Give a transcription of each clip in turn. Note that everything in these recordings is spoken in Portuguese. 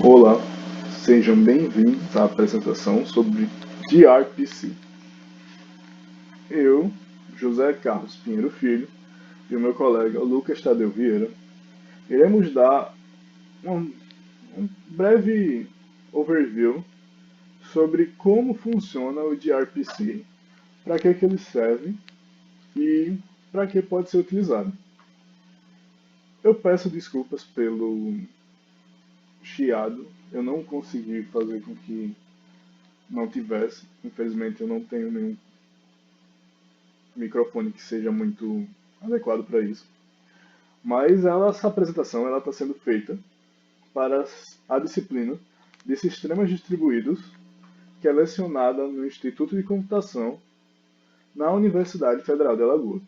Olá, sejam bem-vindos à apresentação sobre gRPC. Eu, José Carlos Pinheiro Filho, e o meu colega Lucas Tadeu Vieira, iremos dar um breve overview sobre como funciona o gRPC, para que ele serve e para que pode ser utilizado. Eu peço desculpas pelo chiado, eu não consegui fazer com que não tivesse. Infelizmente eu não tenho nenhum microfone que seja muito adequado para isso. Mas essa apresentação está sendo feita para a disciplina de Sistemas Distribuídos, que é lecionada no Instituto de Computação na Universidade Federal de Alagoas.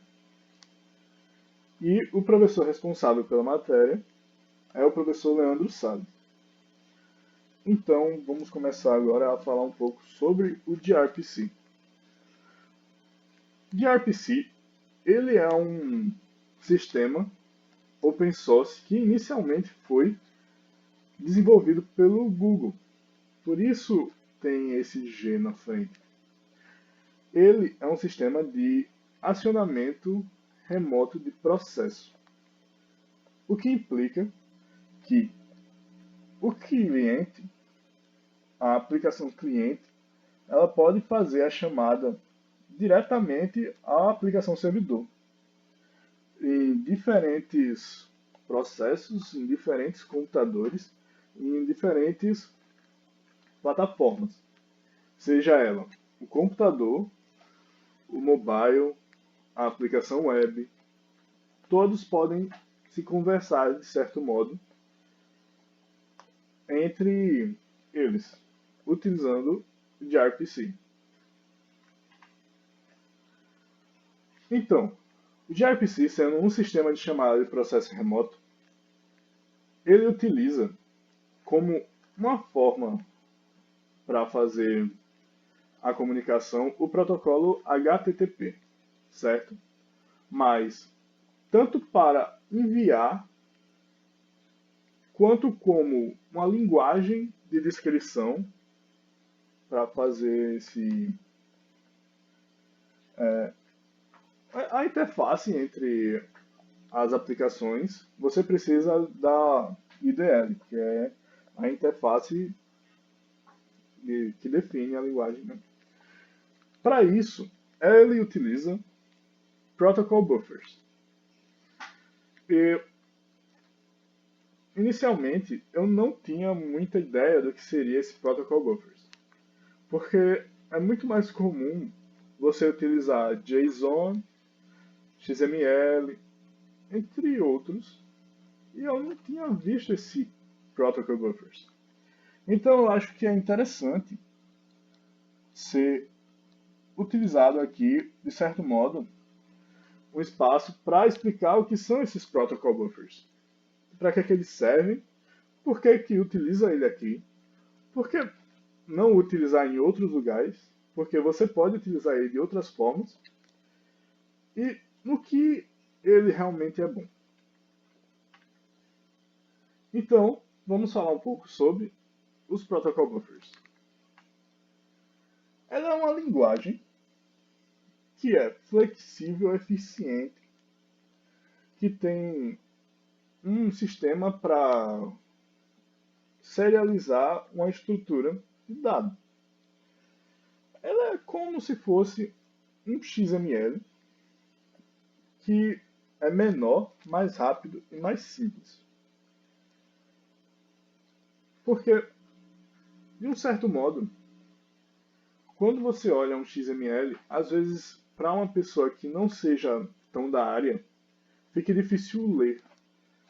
E o professor responsável pela matéria é o professor Leandro Salles. Então, vamos começar agora a falar um pouco sobre o gRPC. gRPC, ele é um sistema open source que inicialmente foi desenvolvido pelo Google. Por isso tem esse G na frente. Ele é um sistema de acionamento remoto de processo, o que implica que o cliente, a aplicação cliente, ela pode fazer a chamada diretamente à aplicação servidor em diferentes processos, em diferentes computadores, em diferentes plataformas, seja ela o computador, o mobile, a aplicação web, todos podem se conversar de certo modo entre eles, utilizando o gRPC. Então, o gRPC, sendo um sistema de chamada de processo remoto, ele utiliza como uma forma para fazer a comunicação o protocolo HTTP, certo? Mas tanto para enviar quanto como uma linguagem de descrição para fazer a interface entre as aplicações, você precisa da IDL, que é a interface que define a linguagem. Né? Para isso, ele utiliza protocol buffers. E, inicialmente, eu não tinha muita ideia do que seria esse protocol buffers, porque é muito mais comum você utilizar JSON, XML, entre outros, e eu não tinha visto esse protocol buffers. Então eu acho que é interessante ser utilizado aqui, de certo modo, um espaço para explicar o que são esses protocol buffers, para que eles servem, por que utiliza ele aqui, por que não utilizar em outros lugares, porque você pode utilizar ele de outras formas, e no que ele realmente é bom. Então, vamos falar um pouco sobre os protocol buffers. Ela é uma linguagem que é flexível, eficiente, que tem um sistema para serializar uma estrutura de dado. Ela é como se fosse um XML que é menor, mais rápido e mais simples. Porque, de um certo modo, quando você olha um XML, às vezes, para uma pessoa que não seja tão da área, fica difícil ler.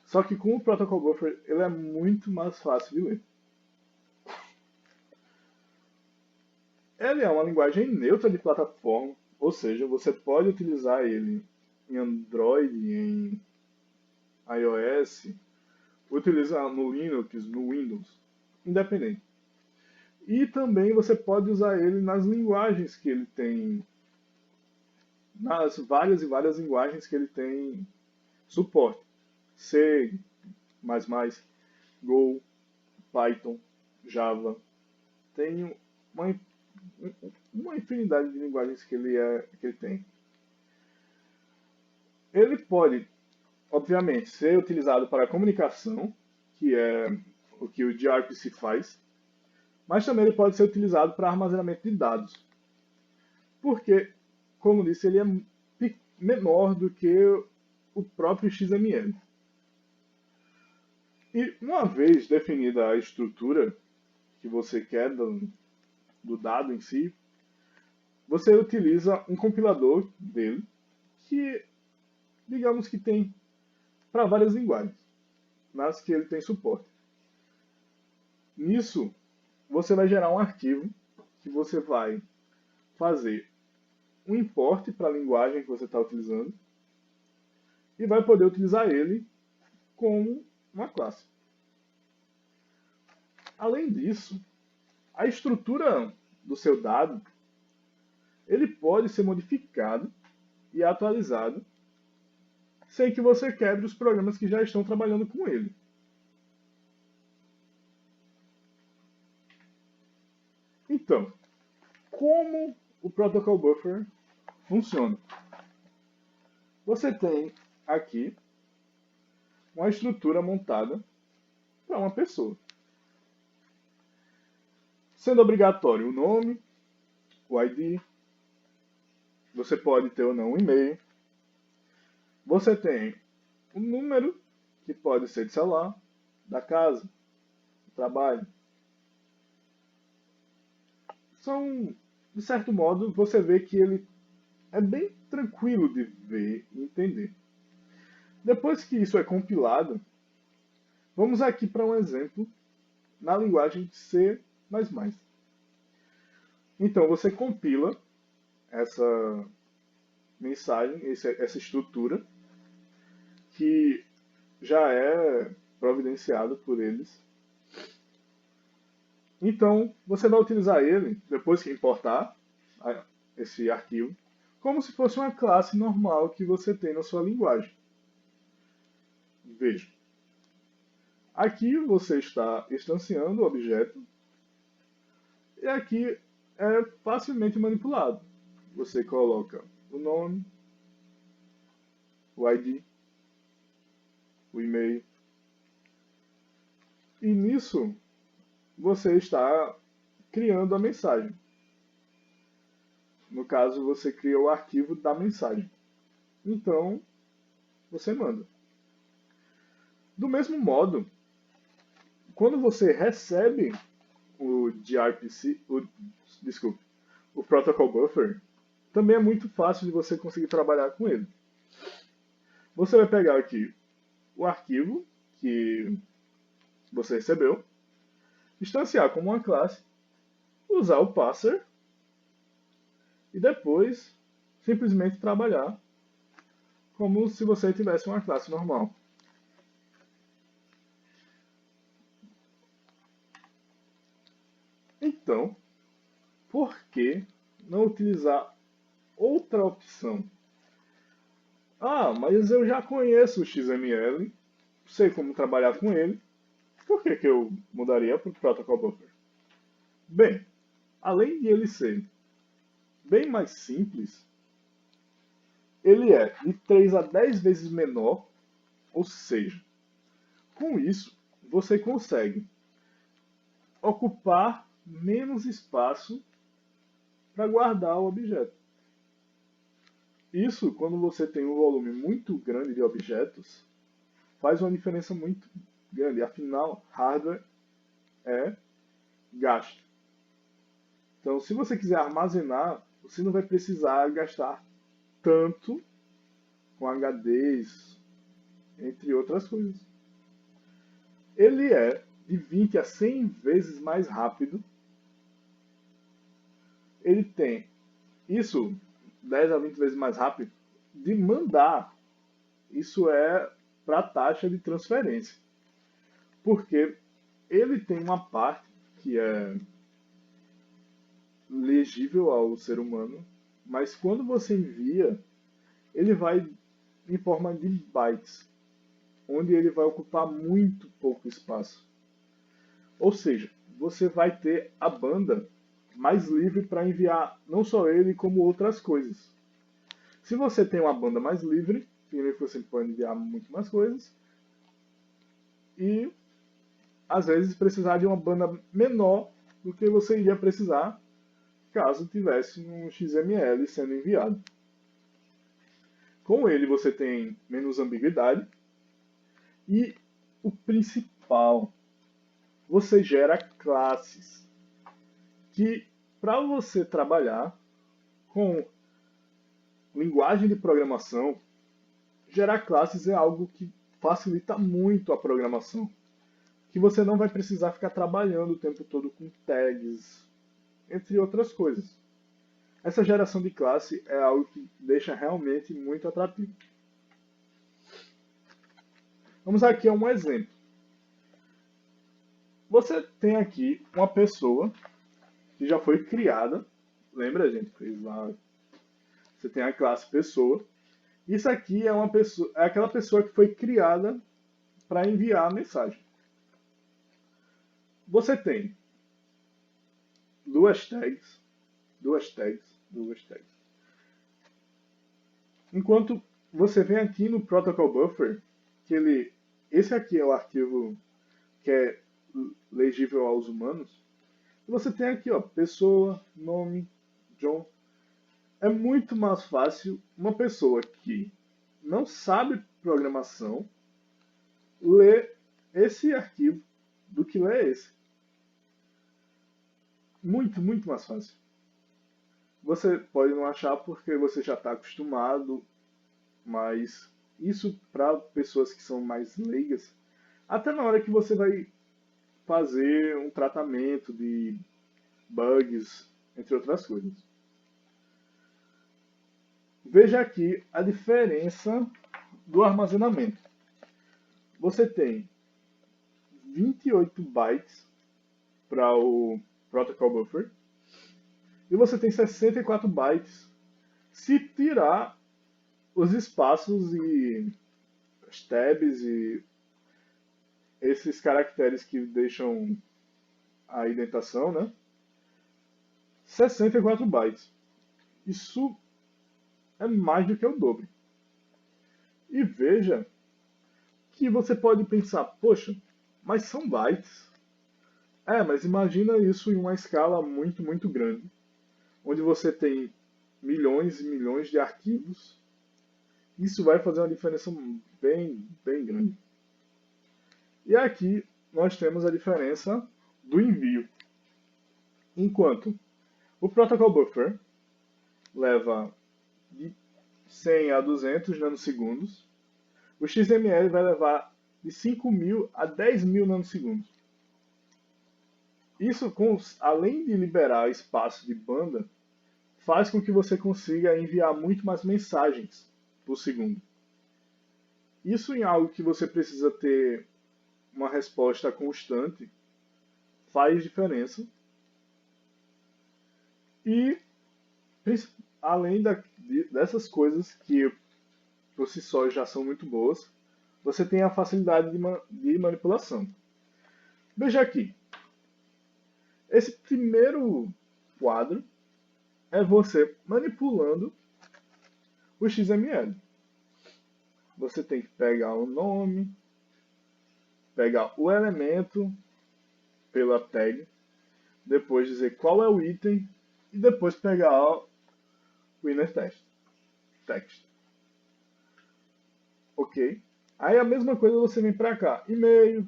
Só que com o Protocol Buffer, ele é muito mais fácil de ler. Ele é uma linguagem neutra de plataforma, ou seja, você pode utilizar ele em Android, em iOS, utilizar no Linux, no Windows, independente. E também você pode usar ele nas linguagens que ele tem, nas várias e várias linguagens que ele tem suporte. C, Go, Python, Java, tem uma, uma infinidade de linguagens que ele tem. Ele pode, obviamente, ser utilizado para comunicação, que é o que o gRPC faz, mas também ele pode ser utilizado para armazenamento de dados. Porque, como disse, ele é menor do que o próprio XML. E uma vez definida a estrutura que você quer do dado em si, você utiliza um compilador dele que, digamos que tem para várias linguagens, nas que ele tem suporte. Nisso, você vai gerar um arquivo que você vai fazer um import para a linguagem que você está utilizando e vai poder utilizar ele como uma classe. Além disso, a estrutura do seu dado ele pode ser modificado e atualizado sem que você quebre os programas que já estão trabalhando com ele. Então, como o Protocol Buffer funciona? Você tem aqui uma estrutura montada para uma pessoa, sendo obrigatório o nome, o ID, você pode ter ou não um e-mail, você tem um número que pode ser de celular, da casa, do trabalho. São, de certo modo, você vê que ele é bem tranquilo de ver e entender. Depois que isso é compilado, vamos aqui para um exemplo na linguagem C++. Então você compila essa mensagem, essa estrutura, que já é providenciado por eles. Então você vai utilizar ele, depois que importar esse arquivo, como se fosse uma classe normal que você tem na sua linguagem. Veja, aqui você está instanciando o objeto e aqui é facilmente manipulado. Você coloca o nome, o ID, o e-mail, e nisso você está criando a mensagem. No caso, você cria o arquivo da mensagem. Então, você manda. Do mesmo modo, quando você recebe o gRPC, o Protocol Buffer, também é muito fácil de você conseguir trabalhar com ele. Você vai pegar aqui o arquivo que você recebeu, instanciar como uma classe, usar o parser e depois simplesmente trabalhar como se você tivesse uma classe normal. Então, por que não utilizar outra opção? Ah, mas eu já conheço o XML, sei como trabalhar com ele, por que eu mudaria para o Protocol Buffer? Bem, além de ele ser bem mais simples, ele é de 3 a 10 vezes menor, ou seja, com isso você consegue ocupar menos espaço para guardar o objeto. Isso, quando você tem um volume muito grande de objetos, faz uma diferença muito grande. Afinal, hardware é gasto. Então, se você quiser armazenar, você não vai precisar gastar tanto com HDs, entre outras coisas. Ele é de 20 a 100 vezes mais rápido. Ele tem isso, 10 a 20 vezes mais rápido, de mandar. Isso é para a taxa de transferência. Porque ele tem uma parte que é legível ao ser humano, mas quando você envia, ele vai em forma de bytes, onde ele vai ocupar muito pouco espaço. Ou seja, você vai ter a banda mais livre para enviar não só ele, como outras coisas. Se você tem uma banda mais livre, significa que você pode enviar muito mais coisas. E às vezes precisar de uma banda menor do que você iria precisar caso tivesse um XML sendo enviado. Com ele você tem menos ambiguidade e o principal, você gera classes que para você trabalhar com linguagem de programação, gerar classes é algo que facilita muito a programação, que você não vai precisar ficar trabalhando o tempo todo com tags, entre outras coisas. Essa geração de classe é algo que deixa realmente muito atrativo. Vamos aqui a um exemplo. Você tem aqui uma pessoa que já foi criada. Lembra, a gente fez lá. Você tem a classe pessoa. Isso aqui é uma pessoa, é aquela pessoa que foi criada para enviar a mensagem. Você tem duas tags. Enquanto você vem aqui no Protocol Buffer, que esse aqui é o arquivo que é legível aos humanos. Você tem aqui, ó, pessoa, nome, John. É muito mais fácil uma pessoa que não sabe programação ler esse arquivo do que ler esse. Muito, muito mais fácil. Você pode não achar porque você já está acostumado, mas isso para pessoas que são mais leigas, até na hora que você vai fazer um tratamento de bugs, entre outras coisas. Veja aqui a diferença do armazenamento. Você tem 28 bytes para o Protocol Buffer e você tem 64 bytes se tirar os espaços e as tabs e esses caracteres que deixam a indentação, né? 64 bytes. Isso é mais do que o dobro. E veja que você pode pensar, poxa, mas são bytes. Mas imagina isso em uma escala muito, muito grande, onde você tem milhões e milhões de arquivos. Isso vai fazer uma diferença bem, bem grande. E aqui nós temos a diferença do envio. Enquanto o Protocol Buffer leva de 100 a 200 nanosegundos, o XML vai levar de 5.000 a 10.000 nanosegundos. Isso, além de liberar espaço de banda, faz com que você consiga enviar muito mais mensagens por segundo. Isso em algo que você precisa ter uma resposta constante faz diferença. E além dessas coisas que por si só já são muito boas, você tem a facilidade de manipulação. Veja aqui. Esse primeiro quadro é você manipulando o XML. Você tem que pegar o nome, pegar o elemento pela tag, depois dizer qual é o item e depois pegar o inner text. Ok? Aí a mesma coisa você vem para cá, e-mail,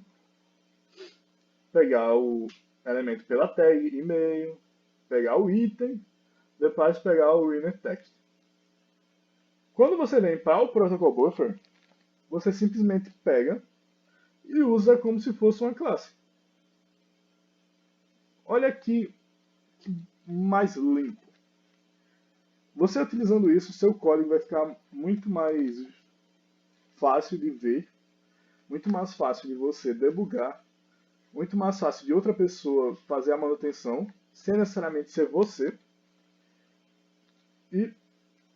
pegar o elemento pela tag, e-mail, pegar o item, depois pegar o inner text. Quando você vem para o Protocol Buffer, você simplesmente pega e usa como se fosse uma classe. Olha aqui que mais limpo. Você utilizando isso, seu código vai ficar muito mais fácil de ver, muito mais fácil de você debugar, muito mais fácil de outra pessoa fazer a manutenção, sem necessariamente ser você, e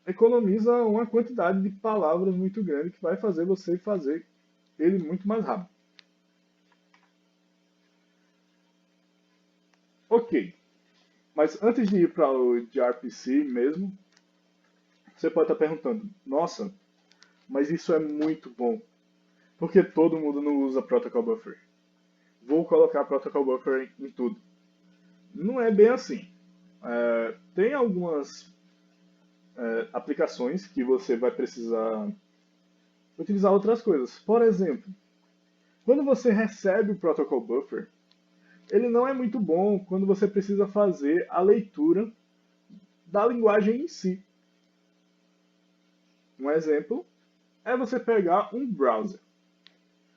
economiza uma quantidade de palavras muito grande que vai fazer você fazer ele muito mais rápido. Ok, mas antes de ir para o gRPC mesmo, você pode estar perguntando, nossa, mas isso é muito bom, porque todo mundo não usa Protocol Buffer. Vou colocar Protocol Buffer em tudo. Não é bem assim. Tem algumas aplicações que você vai precisar utilizar outras coisas. Por exemplo, quando você recebe o Protocol Buffer, ele não é muito bom quando você precisa fazer a leitura da linguagem em si. Um exemplo é você pegar um browser.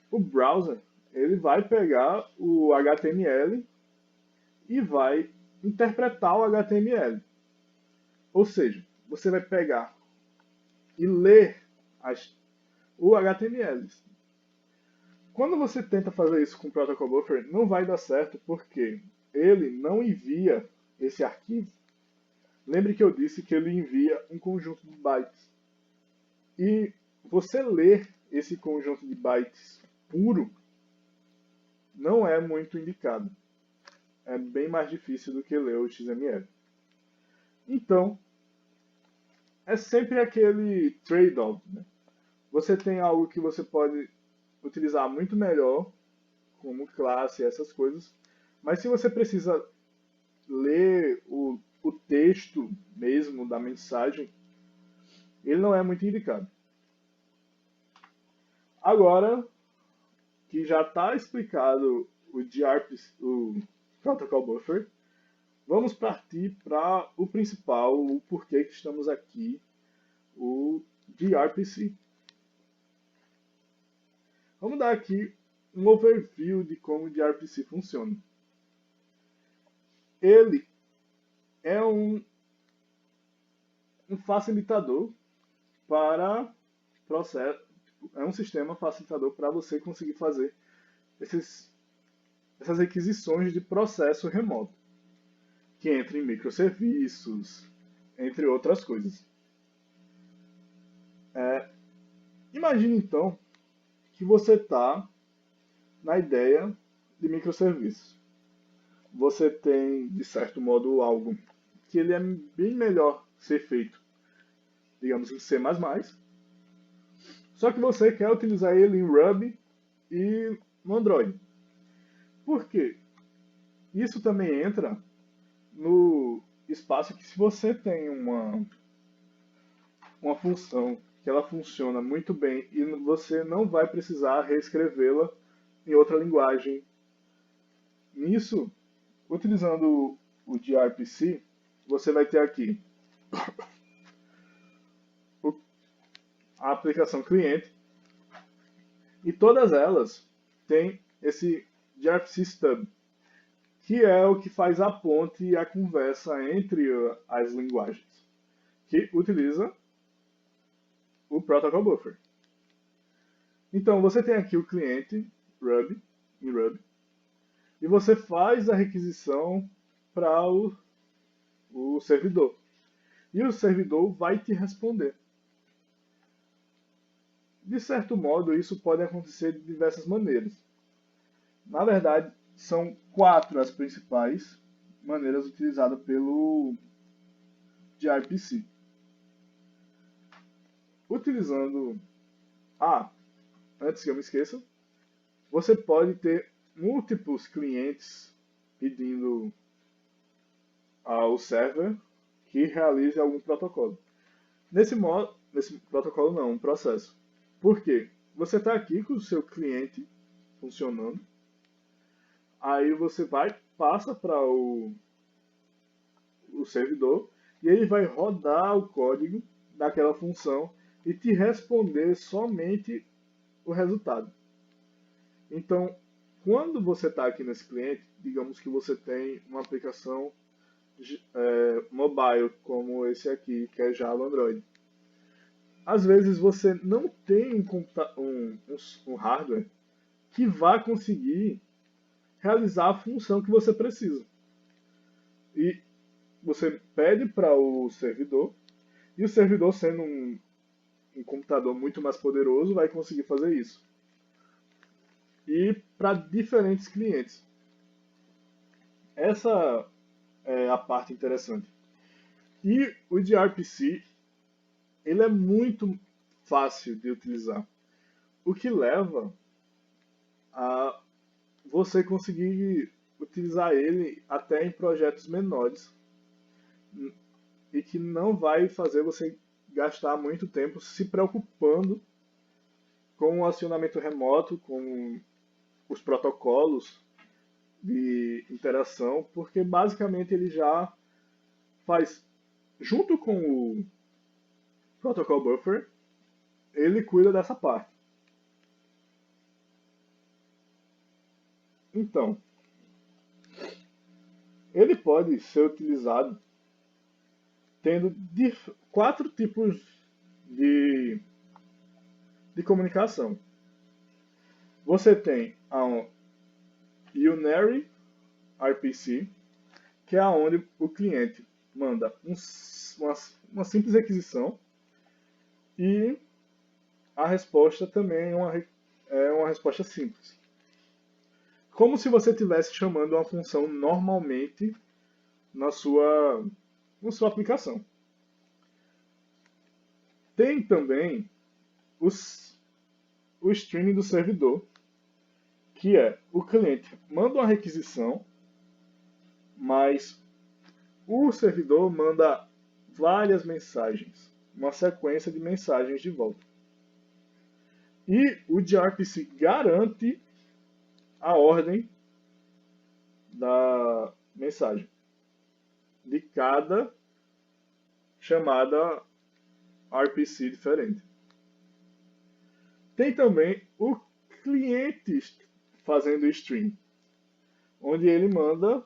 O browser ele vai pegar o HTML e vai interpretar o HTML. Ou seja, você vai pegar e ler o HTML. Quando você tenta fazer isso com o Protocol Buffer, não vai dar certo porque ele não envia esse arquivo. Lembre que eu disse que ele envia um conjunto de bytes. E você ler esse conjunto de bytes puro não é muito indicado. É bem mais difícil do que ler o XML. Então, é sempre aquele trade-off. Né? Você tem algo que você pode utilizar muito melhor, como classe, essas coisas, mas se você precisa ler o texto mesmo da mensagem, ele não é muito indicado. Agora que já está explicado o Protocol Buffer, vamos partir para o principal, o porquê que estamos aqui, o gRPC. Vamos dar aqui um overview de como o gRPC funciona. Ele é um facilitador para processo, é um sistema facilitador para você conseguir fazer essas requisições de processo remoto, que entra em microserviços, entre outras coisas. Imagine então que você está na ideia de microserviços. Você tem, de certo modo, algo que ele é bem melhor ser feito, digamos, em C++, só que você quer utilizar ele em Ruby e no Android. Por quê? Isso também entra no espaço que se você tem uma função que ela funciona muito bem e você não vai precisar reescrevê-la em outra linguagem. Nisso, utilizando o gRPC, você vai ter aqui a aplicação cliente e todas elas têm esse gRPC stub, que é o que faz a ponte e a conversa entre as linguagens, que utiliza o Protocol Buffer. Então, você tem aqui o cliente Ruby, em Ruby, e você faz a requisição para o servidor. E o servidor vai te responder. De certo modo, isso pode acontecer de diversas maneiras. Na verdade, são 4 as principais maneiras utilizadas pelo gRPC. Utilizando antes que eu me esqueça, você pode ter múltiplos clientes pedindo ao server que realize algum protocolo. Nesse protocolo não, um processo. Por quê? Você está aqui com o seu cliente funcionando, aí você passa para o servidor e ele vai rodar o código daquela função e te responder somente o resultado. Então, quando você está aqui nesse cliente, digamos que você tem uma aplicação mobile, como esse aqui, que é Java Android. Às vezes você não tem um hardware que vá conseguir realizar a função que você precisa. E você pede para o servidor, e o servidor, sendo um computador muito mais poderoso, vai conseguir fazer isso. E para diferentes clientes. essa é a parte interessante. E o gRPC, ele é muito fácil de utilizar, o que leva a você conseguir utilizar ele até em projetos menores e que não vai fazer você gastar muito tempo se preocupando com o acionamento remoto, com os protocolos de interação, porque basicamente ele já faz, junto com o Protocol Buffer, ele cuida dessa parte. Então, ele pode ser utilizado tendo 4 tipos de, de comunicação. Você tem a Unary RPC, que é onde o cliente manda uma simples requisição e a resposta também é uma resposta simples. Como se você estivesse chamando uma função normalmente na sua aplicação. Tem também o streaming do servidor, que é o cliente manda uma requisição, mas o servidor manda várias mensagens, uma sequência de mensagens de volta. E o gRPC garante a ordem da mensagem de cada chamada RPC diferente. Tem também o cliente fazendo stream, onde ele manda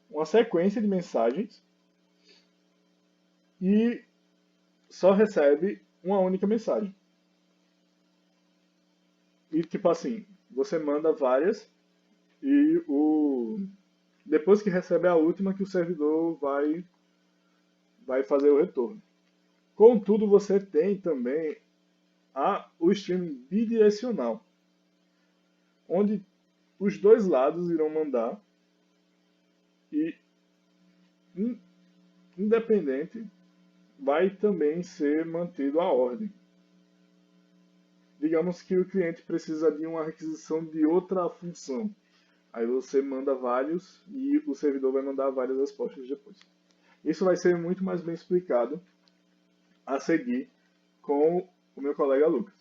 uma sequência de mensagens e só recebe uma única mensagem. E tipo assim, você manda várias e depois que recebe a última que o servidor vai fazer o retorno. Contudo, você tem também o streaming bidirecional, onde os dois lados irão mandar e independente vai também ser mantido a ordem. Digamos que o cliente precisa de uma requisição de outra função. Aí você manda vários e o servidor vai mandar várias respostas depois. Isso vai ser muito mais bem explicado a seguir com o meu colega Lucas.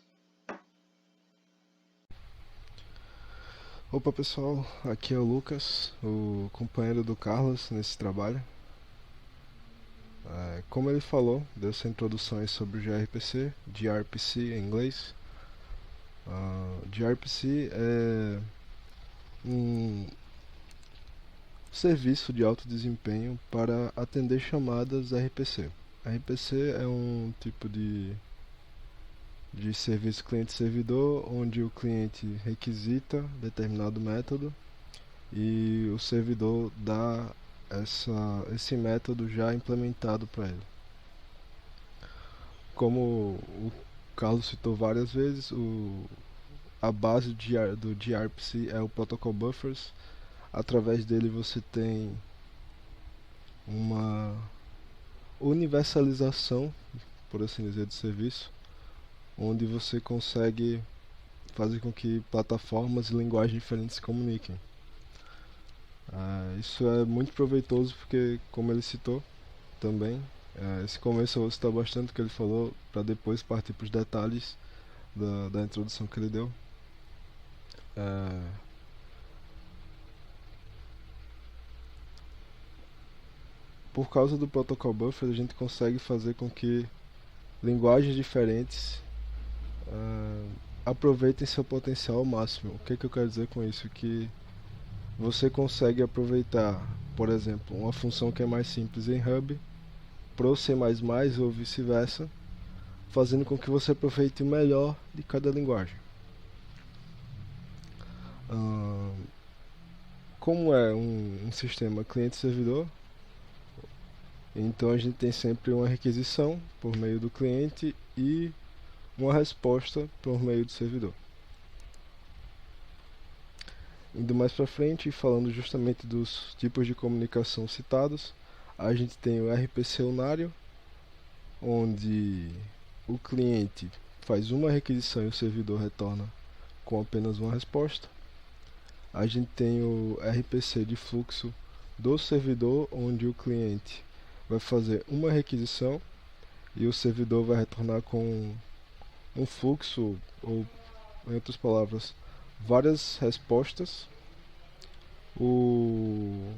Opa pessoal, aqui é o Lucas, o companheiro do Carlos nesse trabalho. Como ele falou, deu essa introdução aí sobre o gRPC, gRPC em inglês. gRPC é um serviço de alto desempenho para atender chamadas RPC. RPC é um tipo de serviço cliente-servidor, onde o cliente requisita determinado método e o servidor dá esse método já implementado para ele. Como o Carlos citou várias vezes, a base do gRPC é o Protocol Buffers. Através dele você tem uma universalização, por assim dizer, do serviço, onde você consegue fazer com que plataformas e linguagens diferentes se comuniquem. Isso é muito proveitoso porque, como ele citou também, esse começo eu vou citar bastante o que ele falou, para depois partir para os detalhes da introdução que ele deu. Por causa do Protocol Buffer, a gente consegue fazer com que linguagens diferentes aproveitem seu potencial ao máximo. O que eu quero dizer com isso? Que você consegue aproveitar, por exemplo, uma função que é mais simples em Hub para o C++ ou vice-versa, fazendo com que você aproveite o melhor de cada linguagem. Como é um sistema cliente-servidor, então a gente tem sempre uma requisição por meio do cliente e uma resposta por meio do servidor. Indo mais para frente, falando justamente dos tipos de comunicação citados, a gente tem o RPC unário, onde o cliente faz uma requisição e o servidor retorna com apenas uma resposta. A gente tem o RPC de fluxo do servidor, onde o cliente vai fazer uma requisição e o servidor vai retornar com um fluxo, ou em outras palavras, várias respostas. O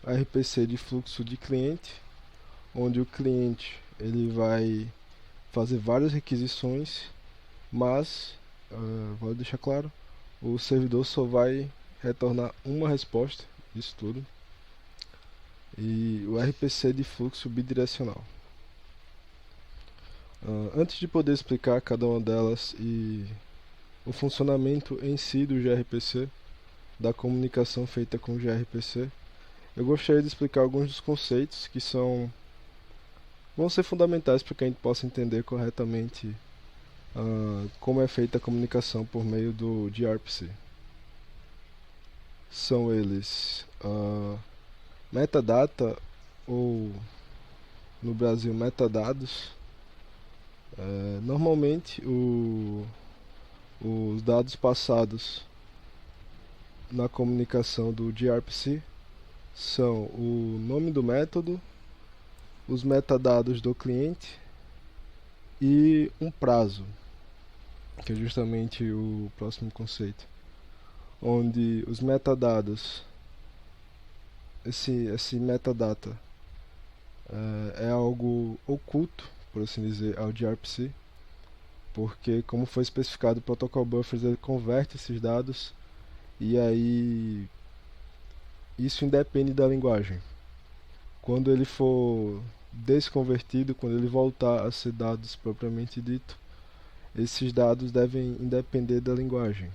RPC de fluxo de cliente, onde o cliente ele vai fazer várias requisições, mas, vou deixar claro, o servidor só vai retornar uma resposta disso tudo. E o RPC de fluxo bidirecional. Antes de poder explicar cada uma delas e o funcionamento em si do gRPC, da comunicação feita com o gRPC, eu gostaria de explicar alguns dos conceitos que vão ser fundamentais para que a gente possa entender corretamente como é feita a comunicação por meio do gRPC. São eles metadata, ou no Brasil metadados. Normalmente os dados passados na comunicação do gRPC são o nome do método, os metadados do cliente e um prazo, que é justamente o próximo conceito, onde os metadados, esse metadata é algo oculto, por assim dizer, ao gRPC, porque, como foi especificado, o Protocol Buffers ele converte esses dados, e aí isso independe da linguagem. Quando ele for desconvertido, quando ele voltar a ser dados propriamente dito, esses dados devem independer da linguagem.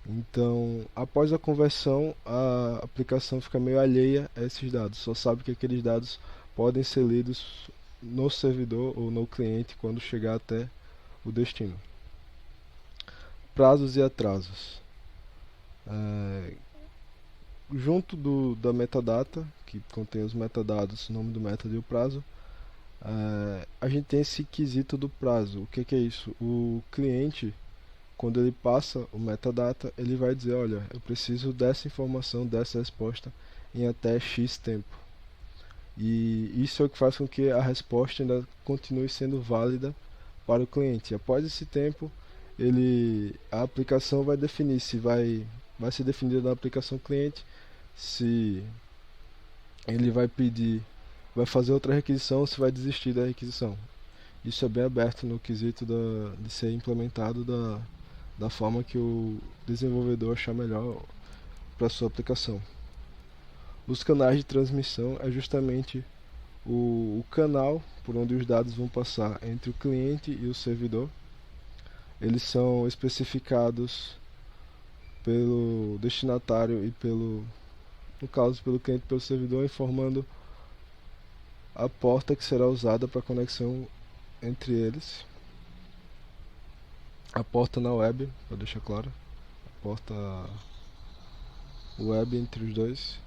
Então, após a conversão, a aplicação fica meio alheia a esses dados, só sabe que aqueles dados podem ser lidos no servidor ou no cliente quando chegar até o destino. Prazos e atrasos. Junto da metadata, que contém os metadados, o nome do método e o prazo, a gente tem esse quesito do prazo. O que é isso? O cliente, quando ele passa o metadata, ele vai dizer, olha, eu preciso dessa informação, dessa resposta em até X tempo. E isso é o que faz com que a resposta ainda continue sendo válida para o cliente. Após esse tempo, a aplicação vai definir se vai ser definida na aplicação cliente, se ele vai fazer outra requisição ou se vai desistir da requisição. Isso é bem aberto no quesito de ser implementado da forma que o desenvolvedor achar melhor para sua aplicação. Os canais de transmissão é justamente o canal por onde os dados vão passar entre o cliente e o servidor. Eles são especificados pelo destinatário e no caso pelo cliente e pelo servidor, informando a porta que será usada para a conexão entre eles. A porta na web, para deixar claro, a porta web entre os dois.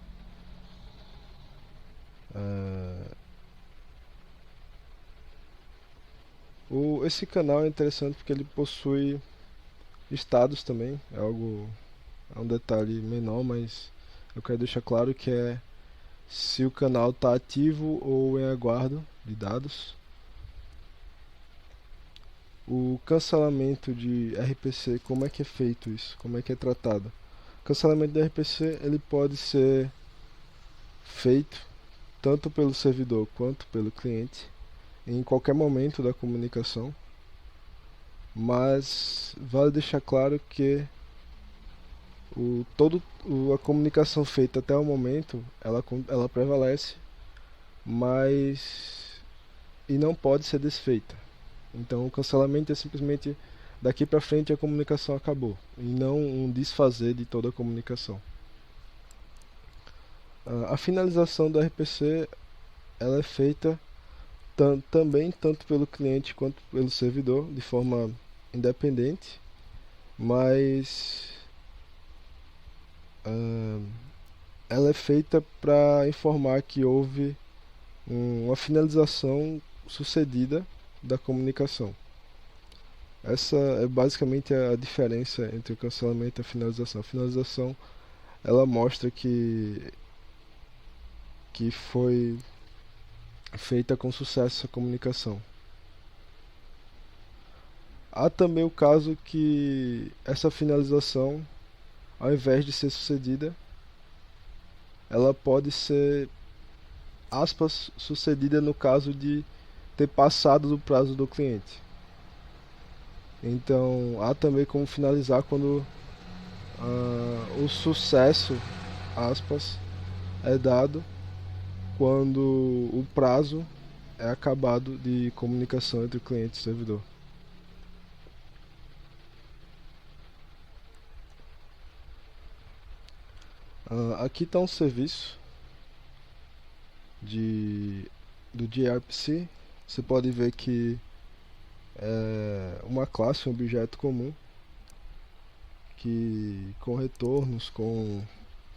Esse canal é interessante porque ele possui estados também, é um detalhe menor, mas eu quero deixar claro que é se o canal está ativo ou em aguardo de dados. O cancelamento de RPC, como é que é feito isso? Como é que é tratado? O cancelamento de RPC ele pode ser feito tanto pelo servidor quanto pelo cliente em qualquer momento da comunicação, mas vale deixar claro que a comunicação feita até o momento ela prevalece, mas e não pode ser desfeita. Então o cancelamento é simplesmente daqui para frente a comunicação acabou, e não um desfazer de toda a comunicação. A finalização do RPC ela é feita também tanto pelo cliente quanto pelo servidor de forma independente, mas ela é feita para informar que houve uma finalização sucedida da comunicação. Essa é basicamente a diferença entre o cancelamento e a finalização. A finalização, ela mostra que foi feita com sucesso a comunicação. Há também o caso que essa finalização, ao invés de ser sucedida, ela pode ser, aspas, sucedida no caso de ter passado do prazo do cliente. Então, há também como finalizar quando o sucesso, aspas, é dado quando o prazo é acabado de comunicação entre o cliente e o servidor. Aqui está um serviço do gRPC. Você pode ver que é uma classe, um objeto comum, que com retornos, com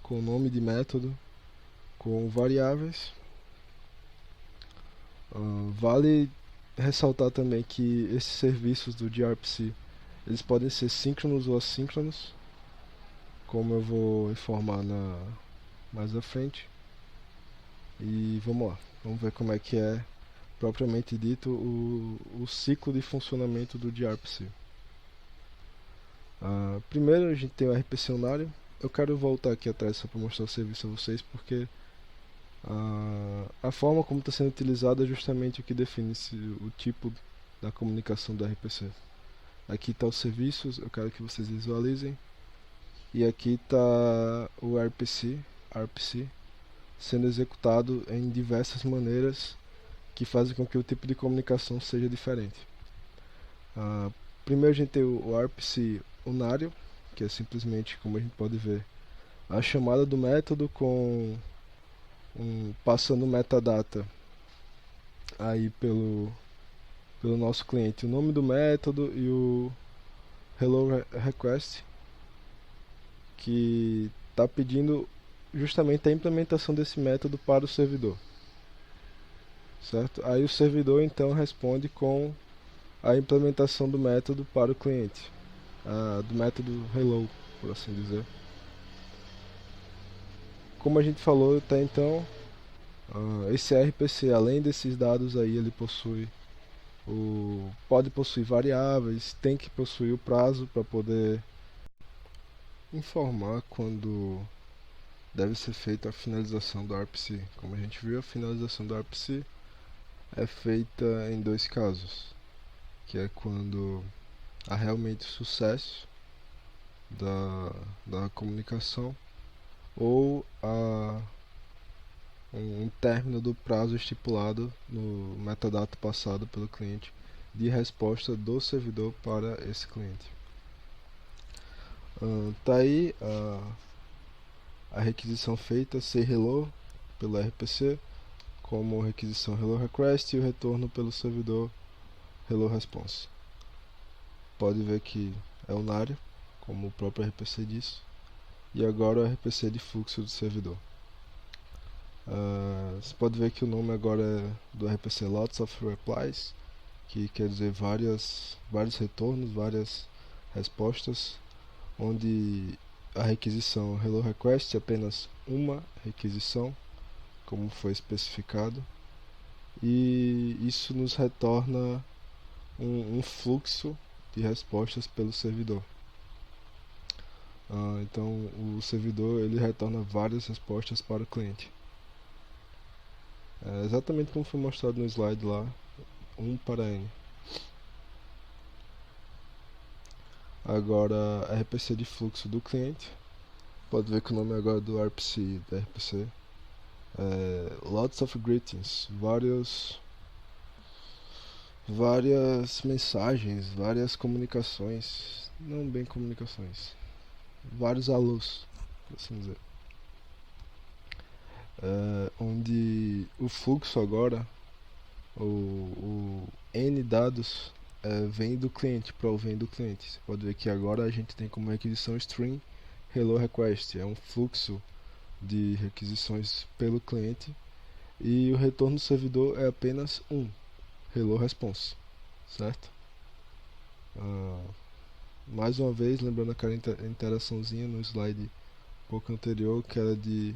nome de método, com variáveis. Vale ressaltar também que esses serviços do gRPC, eles podem ser síncronos ou assíncronos, como eu vou informar mais à frente. E vamos lá, vamos ver como é que é propriamente dito o ciclo de funcionamento do gRPC. Primeiro a gente tem o RPC unário. Eu quero voltar aqui atrás só para mostrar o serviço a vocês, porque a forma como está sendo utilizada é justamente o que define o tipo da comunicação do RPC. Aqui está os serviços, eu quero que vocês visualizem. E aqui está o RPC sendo executado em diversas maneiras que fazem com que o tipo de comunicação seja diferente. Primeiro a gente tem o RPC unário, que é simplesmente, como a gente pode ver, a chamada do método com passando metadata aí pelo nosso cliente, o nome do método e o hello request, que está pedindo justamente a implementação desse método para o servidor, certo? Aí o servidor então responde com a implementação do método para o cliente, do método hello, por assim dizer. Como a gente falou até então, esse RPC, além desses dados aí, ele pode possuir variáveis, tem que possuir o prazo para poder informar quando deve ser feita a finalização do RPC. Como a gente viu, a finalização do RPC é feita em dois casos, que é quando há realmente sucesso da comunicação ou um término do prazo estipulado no metadata passado pelo cliente de resposta do servidor para esse cliente. Tá aí a requisição feita say hello pelo RPC como requisição hello request e o retorno pelo servidor hello response. Pode ver que é unário, como o próprio RPC diz, e agora o RPC de fluxo do servidor. Você pode ver que o nome agora é do RPC Lots of Replies, que quer dizer vários retornos, várias respostas, onde a requisição Hello Request é apenas uma requisição, como foi especificado, e isso nos retorna um fluxo de respostas pelo servidor. Então o servidor ele retorna várias respostas para o cliente. Exatamente como foi mostrado no slide lá, 1 para n. Agora, RPC de fluxo do cliente. Pode ver que o nome agora do RPC da RPC é Lots of Greetings, várias mensagens, várias comunicações, não bem comunicações, vários alôs, por assim dizer. Onde o fluxo agora, o N dados vem do cliente, provém do cliente. Você pode ver que agora a gente tem como requisição string hello request, é um fluxo de requisições pelo cliente, e o retorno do servidor é apenas um hello response, certo? Mais uma vez, lembrando aquela interaçãozinha no slide um pouco anterior, que era de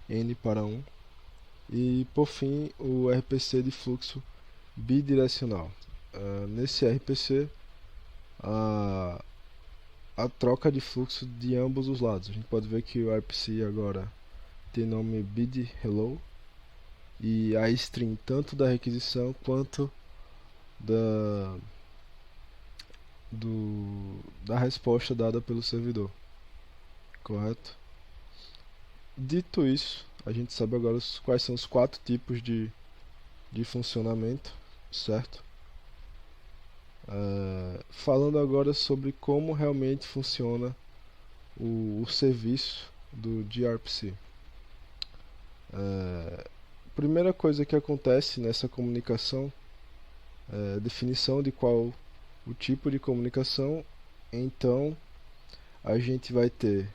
n para 1. E por fim, o RPC de fluxo bidirecional. Nesse RPC, a troca de fluxo de ambos os lados. A gente pode ver que o RPC agora tem nome bid hello, e a string tanto da requisição quanto da resposta dada pelo servidor, correto? Dito isso, a gente sabe agora quais são os 4 tipos de funcionamento, certo? Falando agora sobre como realmente funciona o serviço do gRPC. Primeira coisa que acontece nessa comunicação é a definição de qual o tipo de comunicação. Então a gente vai ter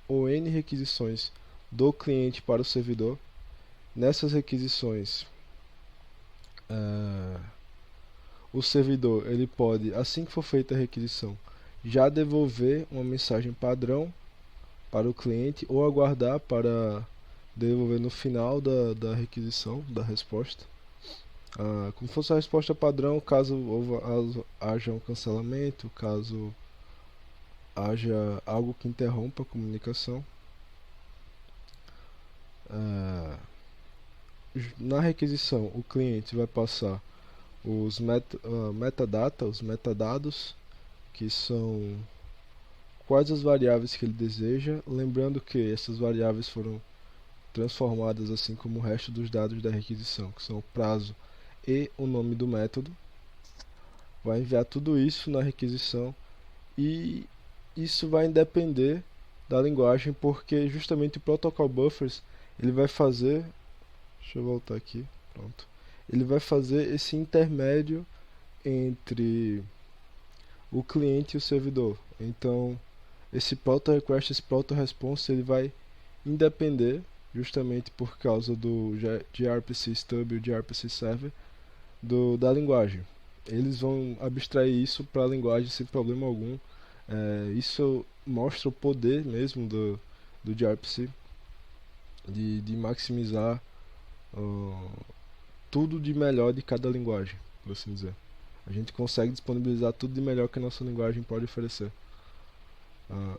ou N requisições do cliente para o servidor. Nessas requisições, o servidor ele pode, assim que for feita a requisição, já devolver uma mensagem padrão para o cliente ou aguardar para devolver no final da requisição, da resposta. Como fosse a resposta padrão, caso haja um cancelamento, caso haja algo que interrompa a comunicação. Na requisição, o cliente vai passar os metadata, os metadados, que são quais as variáveis que ele deseja, lembrando que essas variáveis foram transformadas assim como o resto dos dados da requisição, que são o prazo e o nome do método. Vai enviar tudo isso na requisição, e isso vai depender da linguagem, porque justamente o protocol buffers ele vai fazer, deixa eu voltar aqui, pronto, ele vai fazer esse intermédio entre o cliente e o servidor. Então esse proto request, esse proto response, ele vai independer, justamente por causa do gRPC stub e o gRPC server, da linguagem. Eles vão abstrair isso para a linguagem sem problema algum. Isso mostra o poder mesmo do gRPC de maximizar tudo de melhor de cada linguagem, por assim dizer. A gente consegue disponibilizar tudo de melhor que a nossa linguagem pode oferecer.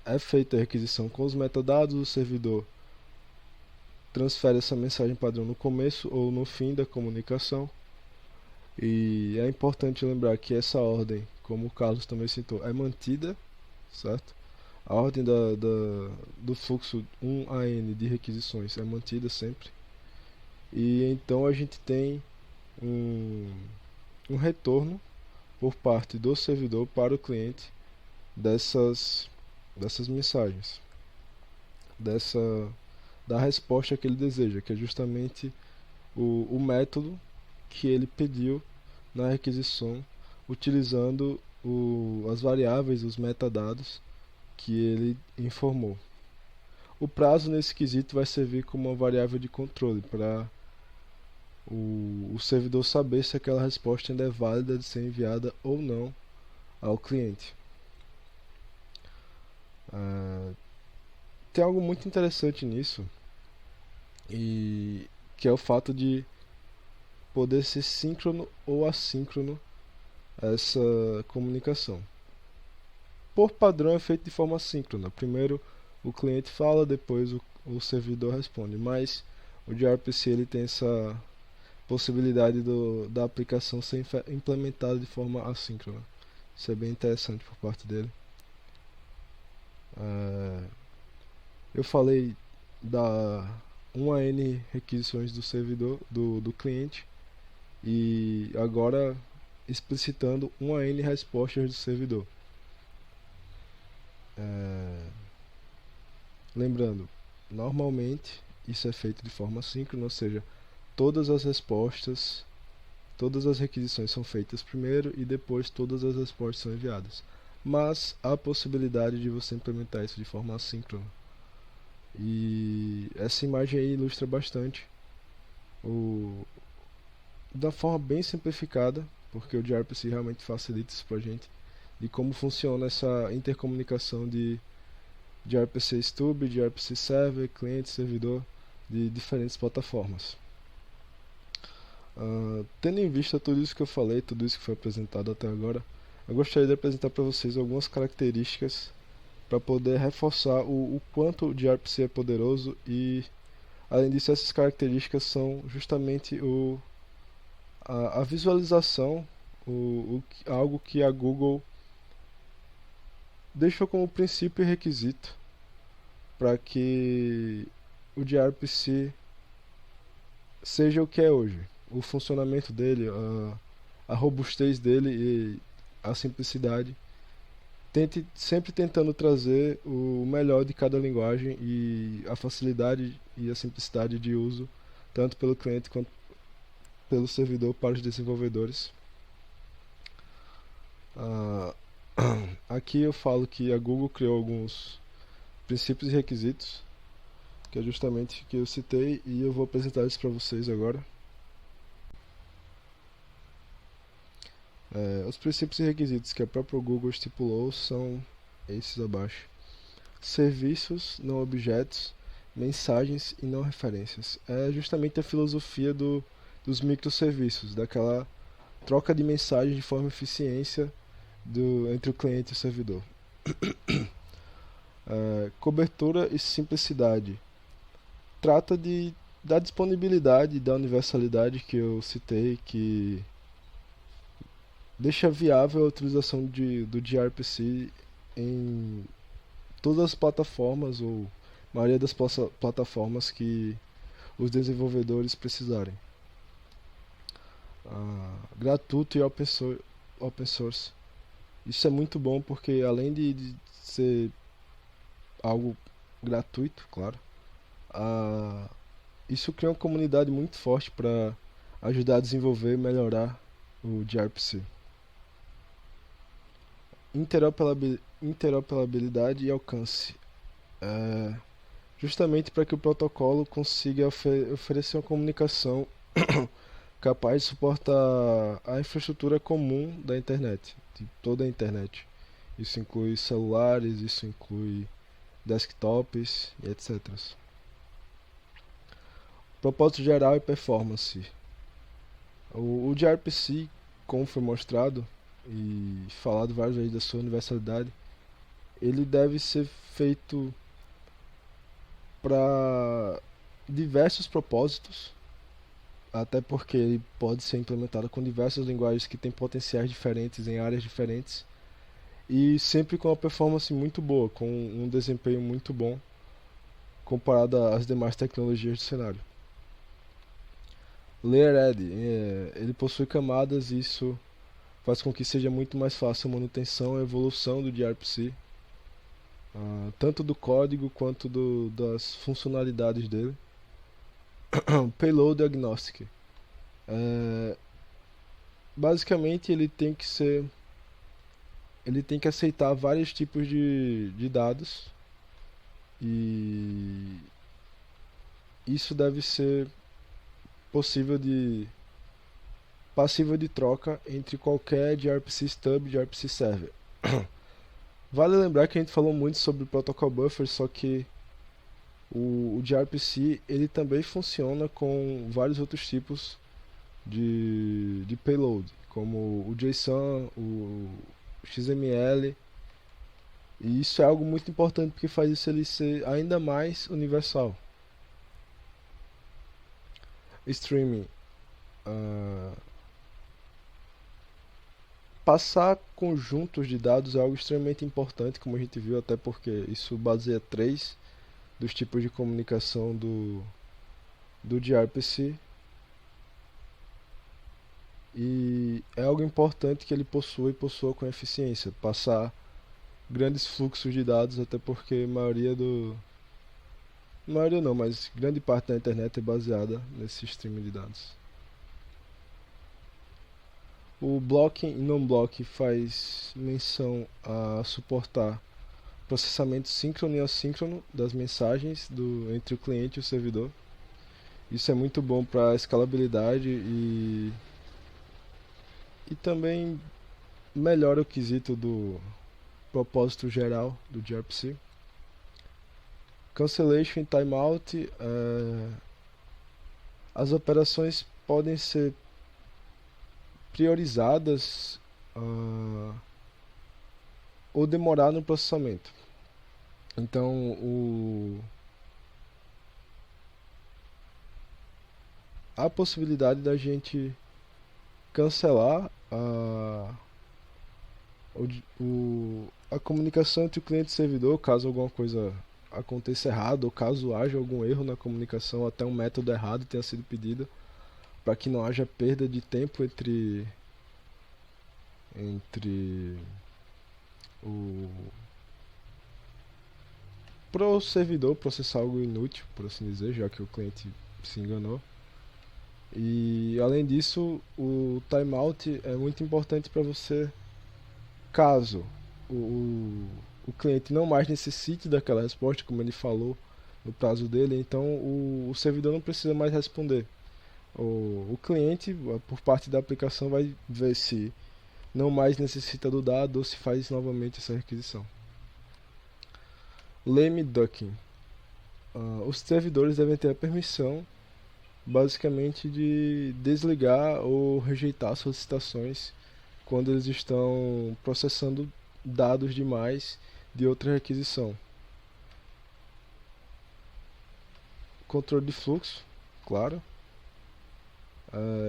É feita a requisição com os metadados, o servidor transfere essa mensagem padrão no começo ou no fim da comunicação. E é importante lembrar que essa ordem, como o Carlos também citou, é mantida, certo? A ordem do fluxo 1 a n de requisições é mantida sempre. E então a gente tem um retorno por parte do servidor para o cliente dessas mensagens, da resposta que ele deseja, que é justamente o método que ele pediu na requisição, utilizando as variáveis, os metadados que ele informou. O prazo nesse quesito vai servir como uma variável de controle para o servidor saber se aquela resposta ainda é válida de ser enviada ou não ao cliente. Tem algo muito interessante nisso, e que é o fato de poder ser síncrono ou assíncrono essa comunicação. Por padrão é feito de forma síncrona. Primeiro o cliente fala, depois o servidor responde. Mas o gRPC ele tem essa possibilidade da aplicação ser implementada de forma assíncrona. Isso é bem interessante por parte dele. Eu falei da 1 a n requisições do servidor, do cliente, e agora explicitando 1 a n respostas do servidor. Lembrando, normalmente isso é feito de forma síncrona, ou seja, todas as requisições são feitas primeiro e depois todas as respostas são enviadas. mas há a possibilidade de você implementar isso de forma assíncrona. E essa imagem aí ilustra bastante o, da forma bem simplificada, porque o gRPC realmente facilita isso pra gente, de como funciona essa intercomunicação de gRPC Stub, gRPC Server, cliente, servidor de diferentes plataformas. Tendo em vista tudo isso que eu falei, tudo isso que foi apresentado até agora, eu gostaria de apresentar para vocês algumas características para poder reforçar o quanto o gRPC é poderoso e, além disso, essas características são justamente a visualização, algo que a Google deixou como princípio e requisito para que o gRPC seja o que é hoje. O funcionamento dele, a robustez dele e a simplicidade, sempre tentando trazer o melhor de cada linguagem e a facilidade e a simplicidade de uso, tanto pelo cliente quanto pelo servidor para os desenvolvedores. Aqui eu falo que a Google criou alguns princípios e requisitos, que é justamente o que eu citei, e eu vou apresentar isso para vocês agora. Os princípios e requisitos que a própria Google estipulou são esses abaixo: serviços, não objetos, mensagens e não referências. É justamente a filosofia dos microserviços, daquela troca de mensagens de forma eficiência entre o cliente e o servidor. Cobertura e simplicidade. Trata da disponibilidade e da universalidade que eu citei, que deixa viável a utilização do gRPC em todas as plataformas, ou maioria das plataformas que os desenvolvedores precisarem. Gratuito e open source. Isso é muito bom porque, além de ser algo gratuito, claro, isso cria uma comunidade muito forte para ajudar a desenvolver e melhorar o gRPC. Interoperabilidade e alcance. Justamente para que o protocolo consiga oferecer uma comunicação capaz de suportar a infraestrutura comum da internet, de toda a internet. Isso inclui celulares, isso inclui desktops e etc. Propósito geral e performance. O gRPC, como foi mostrado e falado várias vezes da sua universalidade, ele deve ser feito para diversos propósitos, até porque ele pode ser implementado com diversas linguagens que têm potenciais diferentes em áreas diferentes, e sempre com uma performance muito boa, com um desempenho muito bom comparado às demais tecnologias do cenário. Layered, ele possui camadas e isso faz com que seja muito mais fácil a manutenção e evolução do gRPC, tanto do código quanto das funcionalidades dele. Payload Agnostic. Basicamente ele tem que aceitar vários tipos de dados, e isso deve ser passível de troca entre qualquer gRPC Stub e gRPC Server. Vale lembrar que a gente falou muito sobre o Protocol Buffer, só que o gRPC ele também funciona com vários outros tipos de payload, como o JSON, o XML, e isso é algo muito importante porque faz isso ele ser ainda mais universal. Streaming. Passar conjuntos de dados é algo extremamente importante, como a gente viu, até porque isso baseia 3 dos tipos de comunicação do gRPC, e é algo importante que ele possua com eficiência, passar grandes fluxos de dados, até porque maioria não, mas grande parte da internet é baseada nesse streaming de dados. O blocking e non-block faz menção a suportar processamento síncrono e assíncrono das mensagens entre o cliente e o servidor. Isso é muito bom para escalabilidade e também melhora o quesito do propósito geral do gRPC. Cancellation e timeout, as operações podem ser priorizadas ou demorar no processamento. Então há a possibilidade da gente cancelar a comunicação entre o cliente e o servidor, caso alguma coisa aconteça errado, ou caso haja algum erro na comunicação, até um método errado tenha sido pedido, para que não haja perda de tempo entre para o servidor processar algo inútil, por assim dizer, já que o cliente se enganou. E além disso, o timeout é muito importante para você, caso o cliente não mais necessite daquela resposta, como ele falou no prazo dele, então o servidor não precisa mais responder. O cliente, por parte da aplicação, vai ver se não mais necessita do dado ou se faz novamente essa requisição. Lame ducking. Os servidores devem ter a permissão, basicamente, de desligar ou rejeitar solicitações quando eles estão processando dados demais de outra requisição. Controle de fluxo, claro.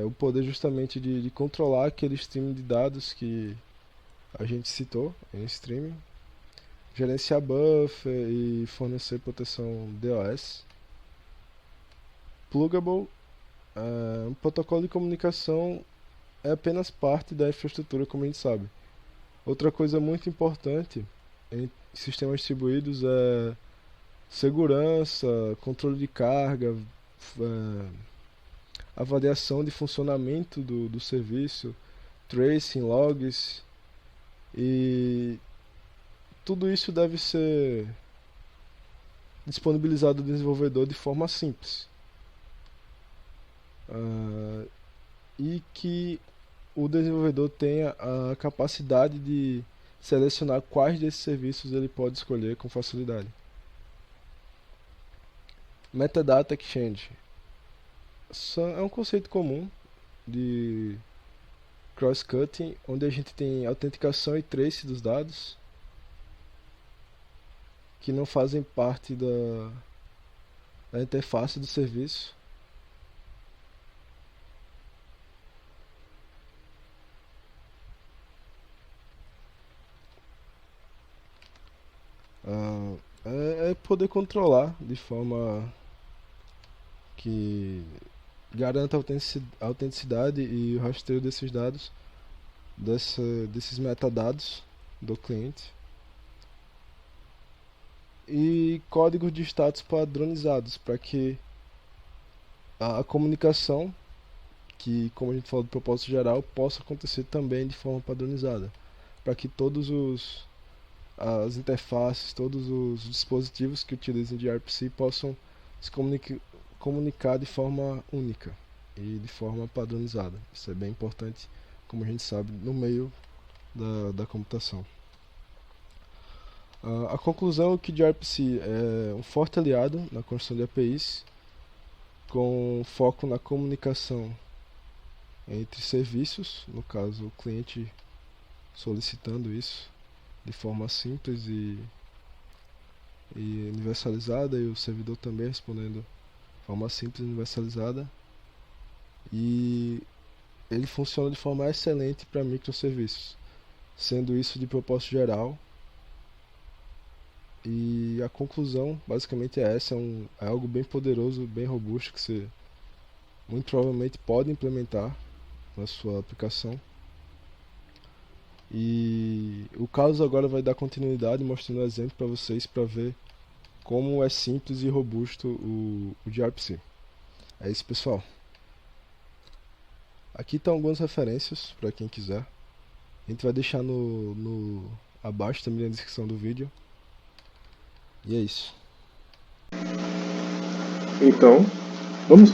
O poder justamente de controlar aquele stream de dados que a gente citou em streaming. Gerenciar buffer e fornecer proteção DOS. Pluggable. Um protocolo de comunicação é apenas parte da infraestrutura, como a gente sabe. Outra coisa muito importante em sistemas distribuídos é segurança, controle de carga, avaliação de funcionamento do serviço, tracing, logs, e tudo isso deve ser disponibilizado ao desenvolvedor de forma simples. E que o desenvolvedor tenha a capacidade de selecionar quais desses serviços ele pode escolher com facilidade. Metadata Exchange é um conceito comum de cross-cutting, onde a gente tem autenticação e trace dos dados que não fazem parte da interface do serviço. É poder controlar de forma que garanta a autenticidade e o rastreio desses dados, desses metadados do cliente. E códigos de status padronizados para que a comunicação, que como a gente falou do propósito geral, possa acontecer também de forma padronizada, para que todos as interfaces, todos os dispositivos que utilizam de gRPC possam se comunicar de forma única e de forma padronizada. Isso é bem importante, como a gente sabe, no meio da computação. A conclusão é que o gRPC é um forte aliado na construção de APIs, com foco na comunicação entre serviços, no caso o cliente solicitando isso de forma simples e universalizada, e o servidor também respondendo de forma simples e universalizada, e ele funciona de forma excelente para microserviços, sendo isso de propósito geral. E a conclusão basicamente é essa: é algo bem poderoso, bem robusto, que você muito provavelmente pode implementar na sua aplicação. E o Carlos agora vai dar continuidade, mostrando um exemplo para vocês, para ver como é simples e robusto o gRPC. É isso, pessoal. Aqui estão algumas referências para quem quiser. A gente vai deixar abaixo também na descrição do vídeo. E é isso. Então, vamos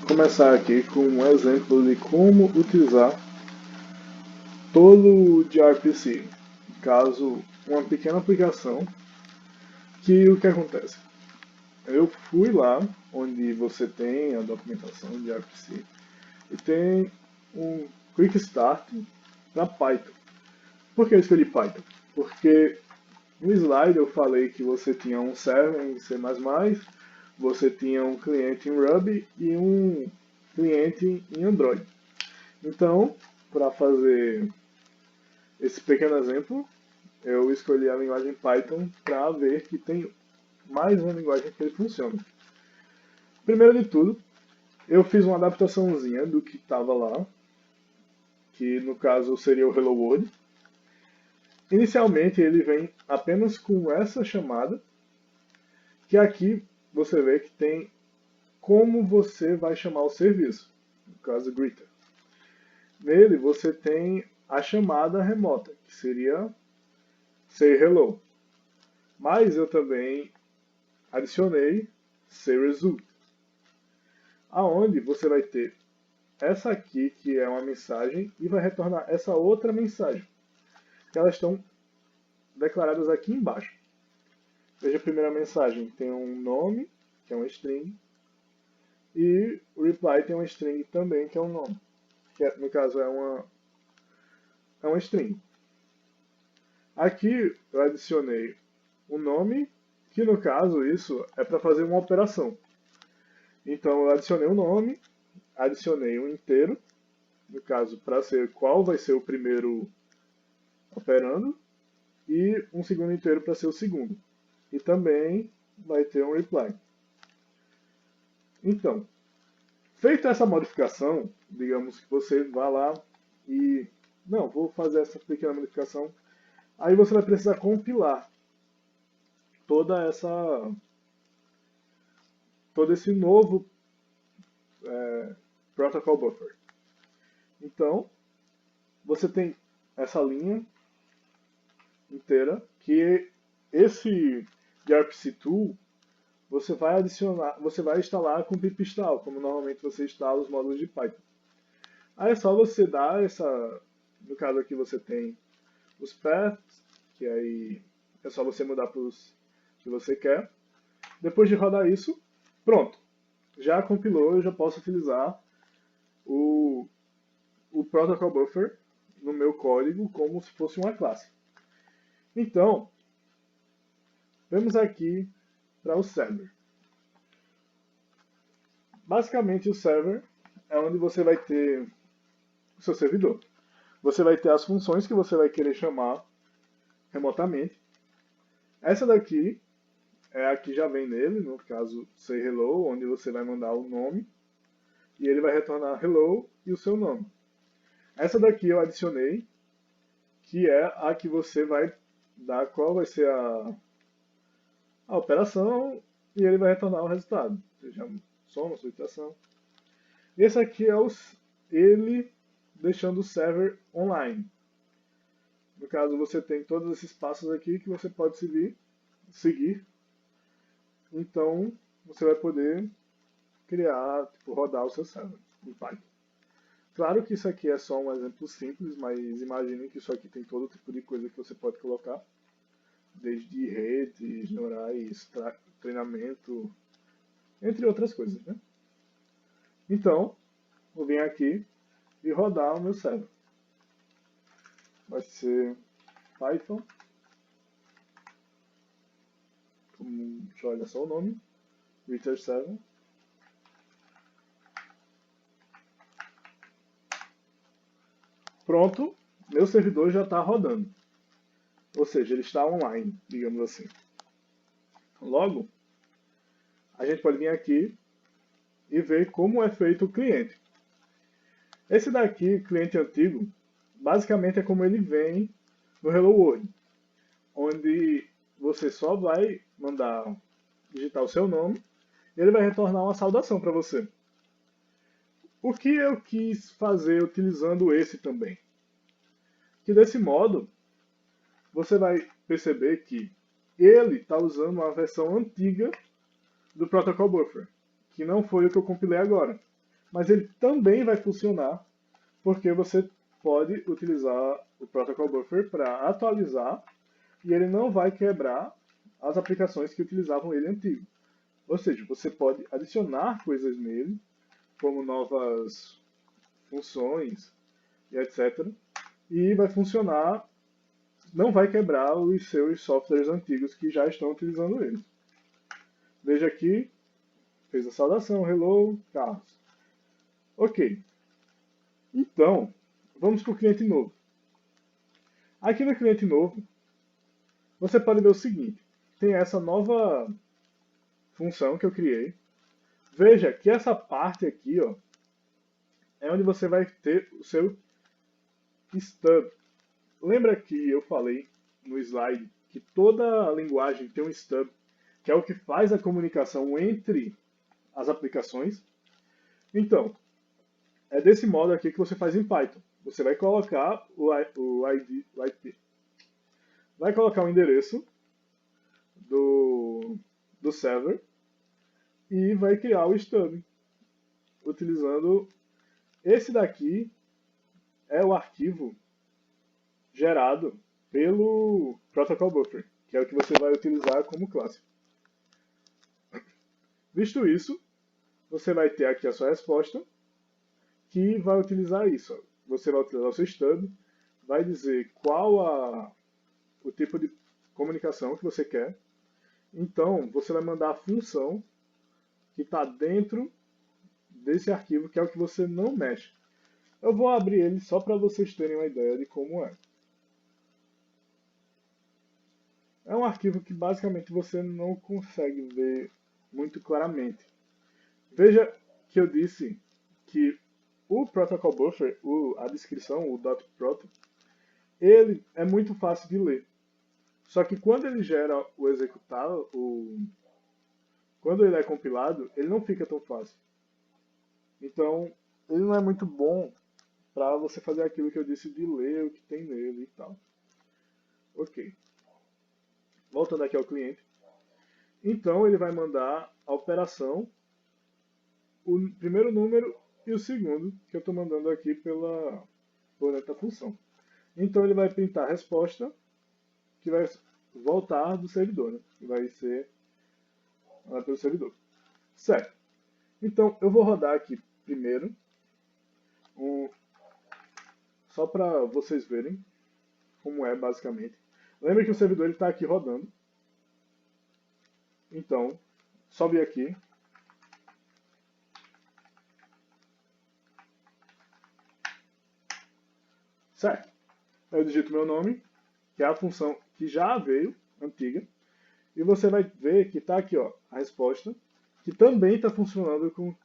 começar aqui com um exemplo de como utilizar todo o gRPC. No caso, uma pequena aplicação que o que acontece? Eu fui lá onde você tem a documentação de gRPC e tem um Quick Start para Python. Por que eu escolhi Python? Porque no slide eu falei que você tinha um server em C++, você tinha um cliente em Ruby e um cliente em Android. Então, para fazer esse pequeno exemplo, eu escolhi a linguagem Python para ver que tem mais uma linguagem que ele funciona. Primeiro de tudo, eu fiz uma adaptaçãozinha do que estava lá, que no caso seria o Hello World. Inicialmente ele vem apenas com essa chamada, que aqui você vê que tem como você vai chamar o serviço, no caso Greeter. Nele você tem a chamada remota, que seria say hello. Mas eu também adicionei say result, aonde você vai ter essa aqui que é uma mensagem e vai retornar essa outra mensagem. Elas estão declaradas aqui embaixo. Veja, a primeira mensagem tem um nome, que é uma string, e o reply tem uma string também, que é um nome, que no caso é uma string. Aqui eu adicionei o nome, que no caso isso é para fazer uma operação. Então eu adicionei o nome, adicionei um inteiro, no caso para ser qual vai ser o primeiro operando, e um segundo inteiro para ser o segundo. E também vai ter um reply. Então, feita essa modificação, digamos que você vá lá e não, vou fazer essa pequena modificação. Aí você vai precisar compilar toda essa todo esse novo protocol buffer. Então, você tem essa linha inteira que esse gRPC tool você vai adicionar, você vai instalar com pip install, como normalmente você instala os módulos de Python. Aí é só você dar essa, no caso aqui você tem os paths, que aí é só você mudar para os que você quer. Depois de rodar isso, pronto. Já compilou, eu já posso utilizar o protocol buffer no meu código como se fosse uma classe. Então, vamos aqui para o server. Basicamente, o server é onde você vai ter o seu servidor. Você vai ter as funções que você vai querer chamar remotamente. Essa daqui é a que já vem nele, no caso say hello, onde você vai mandar o nome e ele vai retornar hello e o seu nome. Essa daqui eu adicionei, que é a que você vai dar qual vai ser a operação e ele vai retornar o resultado, seja soma, subtração. Esse aqui é ele deixando o server online. No caso, você tem todos esses passos aqui que você pode seguir. Então, você vai poder criar, tipo, rodar o seu server em Python. Claro que isso aqui é só um exemplo simples, mas imagine que isso aqui tem todo tipo de coisa que você pode colocar, desde redes neurais, treinamento, entre outras coisas, né? Então, vou vir aqui e rodar o meu server. Vai ser Python, deixa eu olhar só o nome, Reader 7. Pronto, meu servidor já está rodando. Ou seja, ele está online, digamos assim. Logo, a gente pode vir aqui e ver como é feito o cliente. Esse daqui, cliente antigo, basicamente é como ele vem no Hello World, onde você só vai digitar o seu nome e ele vai retornar uma saudação para você. O que eu quis fazer utilizando esse também? Que desse modo, você vai perceber que ele está usando uma versão antiga do Protocol Buffer, que não foi o que eu compilei agora. Mas ele também vai funcionar, porque você pode utilizar o Protocol Buffer para atualizar e ele não vai quebrar as aplicações que utilizavam ele antigo. Ou seja, você pode adicionar coisas nele, como novas funções e etc. E vai funcionar, não vai quebrar os seus softwares antigos que já estão utilizando ele. Veja aqui, fez a saudação, hello, Carlos. Ok. Então, vamos para o cliente novo. Aqui no cliente novo, você pode ver o seguinte. Tem essa nova função que eu criei. Veja que essa parte aqui, ó, é onde você vai ter o seu stub. Lembra que eu falei no slide que toda linguagem tem um stub, que é o que faz a comunicação entre as aplicações? Então, é desse modo aqui que você faz em Python. Você vai colocar o IP. Vai colocar o endereço do server e vai criar o stub. Utilizando esse daqui é o arquivo gerado pelo Protocol Buffer, que é o que você vai utilizar como classe. Visto isso, você vai ter aqui a sua resposta, que vai utilizar isso. Você vai utilizar o seu stub, vai dizer qual o tipo de comunicação que você quer. Então, você vai mandar a função que está dentro desse arquivo, que é o que você não mexe. Eu vou abrir ele só para vocês terem uma ideia de como é. É um arquivo que basicamente você não consegue ver muito claramente. Veja que eu disse que o Protocol Buffer, a descrição, o .proto, ele é muito fácil de ler. Só que quando ele gera o executável, quando ele é compilado, ele não fica tão fácil. Então, ele não é muito bom para você fazer aquilo que eu disse de ler o que tem nele e tal. Ok. Voltando aqui ao cliente. Então, ele vai mandar a operação, o primeiro número e o segundo, que eu estou mandando aqui por essa função. Então, ele vai printar a resposta, que vai voltar do servidor, né? Vai ser lá pelo servidor. Certo. Então, eu vou rodar aqui primeiro, só para vocês verem como é basicamente. Lembra que o servidor está aqui rodando. Então, sobe aqui. Certo. Eu digito meu nome, que é a função que já veio, antiga. E você vai ver que está aqui ó, a resposta, que também está funcionando com o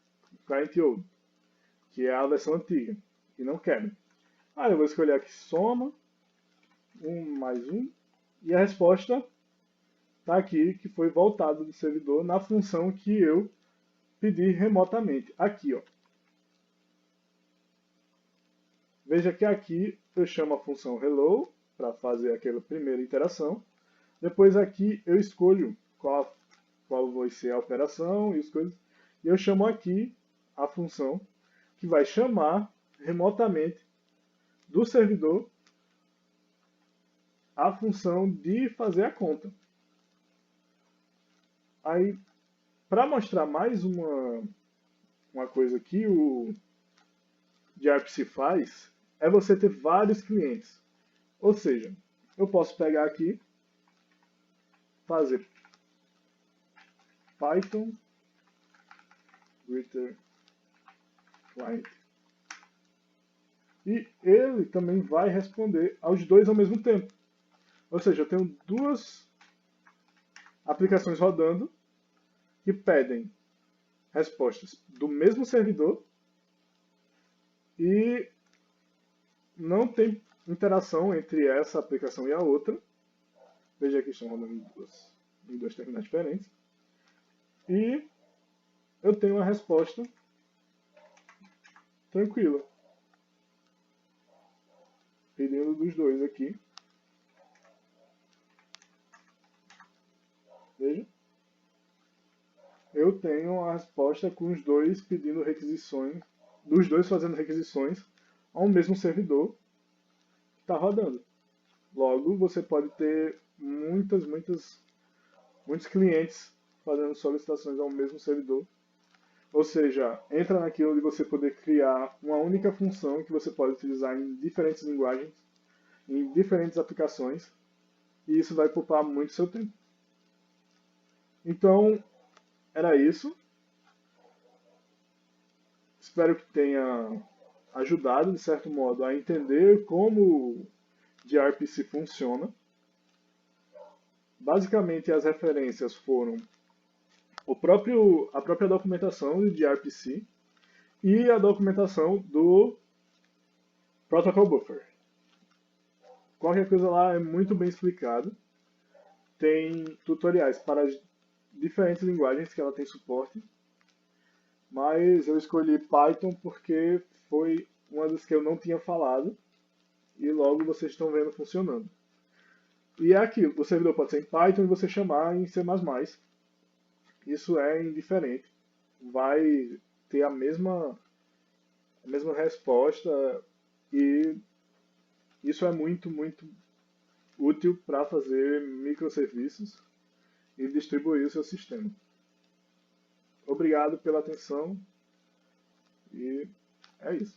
client old, que é a versão antiga, e não quebra. Aí eu vou escolher aqui soma, 1 mais 1, e a resposta está aqui, que foi voltado do servidor na função que eu pedi remotamente. Aqui, ó. Veja que aqui eu chamo a função hello, para fazer aquela primeira interação. Depois aqui eu escolho qual vai ser a operação e as coisas. E eu chamo aqui a função que vai chamar remotamente do servidor a função de fazer a conta. Aí, para mostrar mais uma coisa que o gRPC faz, é você ter vários clientes. Ou seja, eu posso pegar aqui, fazer Python greater client. E ele também vai responder aos dois ao mesmo tempo. Ou seja, eu tenho duas aplicações rodando que pedem respostas do mesmo servidor e não tem interação entre essa aplicação e a outra. Veja que estão rodando em dois terminais diferentes. E eu tenho uma resposta tranquila. Pedindo dos dois aqui. Veja. Eu tenho a resposta com os dois pedindo requisições, dos dois fazendo requisições ao mesmo servidor que está rodando. Logo, você pode ter muitos clientes fazendo solicitações ao mesmo servidor. Ou seja, entra naquilo de você poder criar uma única função que você pode utilizar em diferentes linguagens, em diferentes aplicações, e isso vai poupar muito seu tempo. Então, era isso. Espero que tenha ajudado, de certo modo, a entender como o gRPC funciona. Basicamente, as referências foram a própria documentação do gRPC e a documentação do Protocol Buffer. Qualquer coisa lá é muito bem explicado. Tem tutoriais para as diferentes linguagens que ela tem suporte. Mas eu escolhi Python porque foi uma das que eu não tinha falado. E logo vocês estão vendo funcionando. E é aquilo, o servidor pode ser em Python e você chamar em C++. Isso é indiferente. Vai ter a mesma resposta e isso é muito útil para fazer microserviços e distribuir o seu sistema. Obrigado pela atenção e é isso.